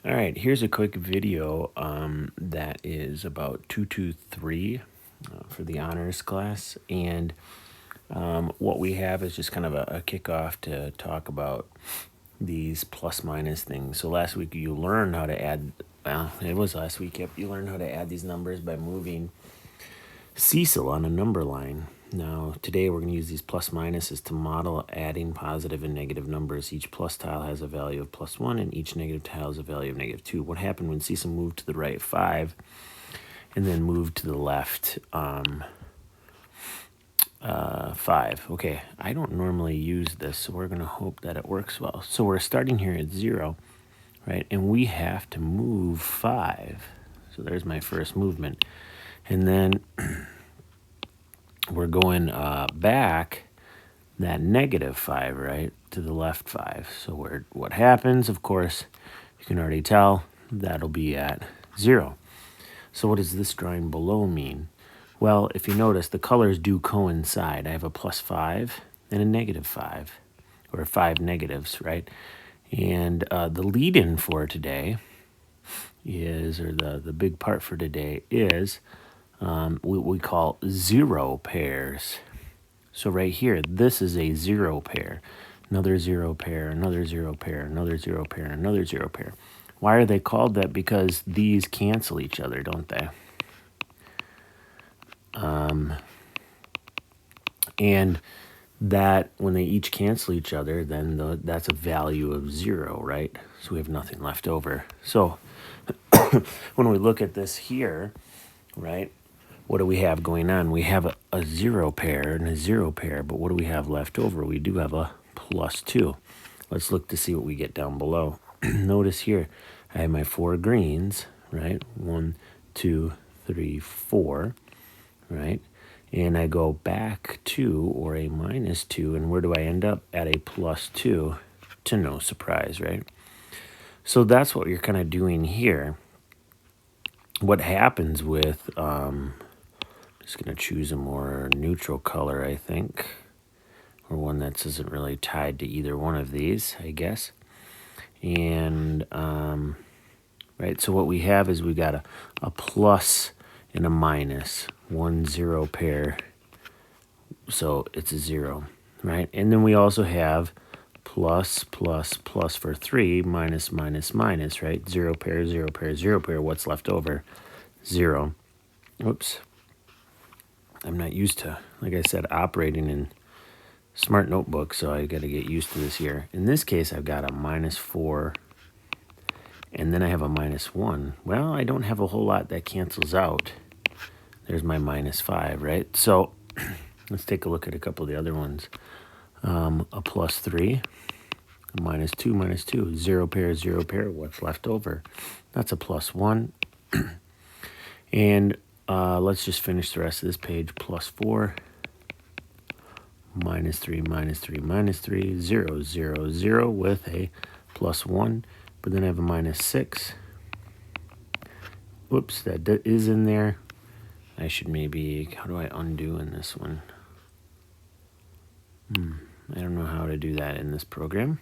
All right, here's a quick video that is about 223 for the honors class. And what we have is just kind of a kickoff to talk about these plus minus things. So last week you learned how to add, well, it was last week, yep, you learned how to add these numbers by moving Cecil on a number line. Now, today we're going to use these plus minuses to model adding positive and negative numbers. Each plus tile has a value of +1, and each negative tile has a value of -2. What happened when Cecil moved to the right 5 and then moved to the left 5? Okay, I don't normally use this, so we're going to hope that it works well. So we're starting here at 0, right? And we have to move 5. So there's my first movement. And then we're going back that -5, right, to the left 5. So what happens, of course, you can already tell, that'll be at 0. So what does this drawing below mean? Well, if you notice, the colors do coincide. I have a +5 and a -5, or 5 negatives, right? And the lead-in for today is, or the big part for today is what we call 0 pairs. So right here, this is a 0 pair. Another 0 pair, another 0 pair, another 0 pair, another 0 pair. Why are they called that? Because these cancel each other, don't they? And that, when they each cancel each other, then that's a value of 0, right? So we have nothing left over. So when we look at this here, right, what do we have going on? We have a 0 pair and a 0 pair, but what do we have left over? We do have a +2. Let's look to see what we get down below. Notice here, I have my 4 greens, right? 1, 2, 3, 4, right? And I go back 2 or a -2, and where do I end up? At a +2, to no surprise, right? So that's what you're kind of doing here. What happens with, just going to choose a more neutral color, I think, or one that isn't really tied to either one of these, I guess. And, right, so what we have is we got a plus and a minus, 1 0 pair, so it's a 0, right? And then we also have plus, plus, plus for 3, minus, minus, minus, right? 0 pair, 0 pair, 0 pair. What's left over? 0. Oops. I'm not used to, like I said, operating in Smart Notebook, so I got to get used to this here. In this case, I've got a -4, and then I have a -1. Well, I don't have a whole lot that cancels out. There's my -5, right? So let's take a look at a couple of the other ones. A +3, a -2, -2, 0 pair, 0 pair. What's left over? That's a +1. And let's just finish the rest of this page. +4, -3, -3, -3, 0, 0, 0 with a +1. But then I have a -6. Whoops, that is in there. I should maybe, how do I undo in this one? I don't know how to do that in this program.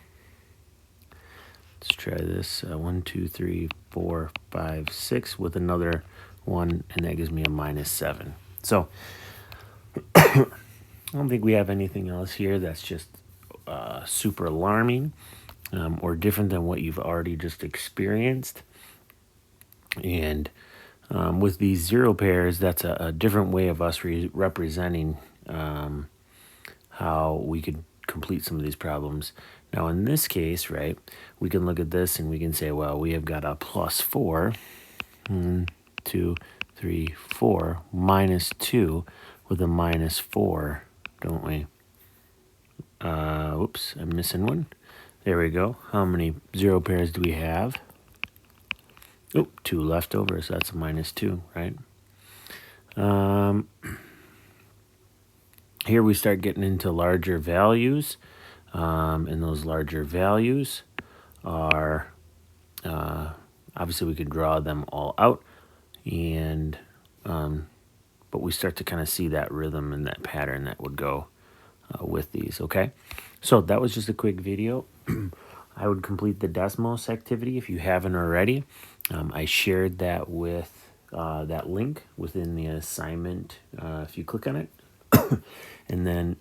Let's try this. 1, 2, 3, 4, 5, 6 with another 1, and that gives me a -7. So I don't think we have anything else here that's just super alarming or different than what you've already just experienced. And with these 0 pairs, that's a different way of us representing how we could complete some of these problems. Now, in this case, right, we can look at this and we can say, well, we have got a +4, 1, 2, 3, 4, -2 with a -4, don't we? Oops, I'm missing one. There we go. How many 0 pairs do we have? Oh, 2 left over, so that's a -2, right? Here we start getting into larger values, and those larger values are, obviously we could draw them all out, and but we start to kind of see that rhythm and that pattern that would go with these, okay? So that was just a quick video. I would complete the Desmos activity if you haven't already. I shared that with that link within the assignment if you click on it. And then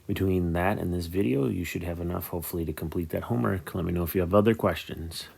between that and this video, you should have enough hopefully to complete that homework. Let me know if you have other questions.